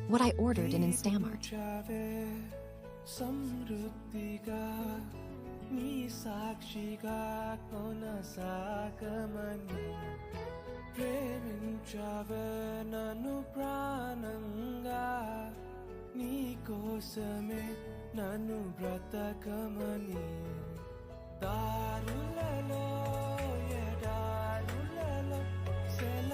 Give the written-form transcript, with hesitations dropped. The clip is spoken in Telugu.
what I ordered in Instamart. సమృద్ధిగా నీ సాక్షిగా కొనసాగమని ప్రేమించవే నన్ను ప్రాణంగా నీ కోసమే నన్ను బ్రతకమని దారులలో ఎడారులలో సెల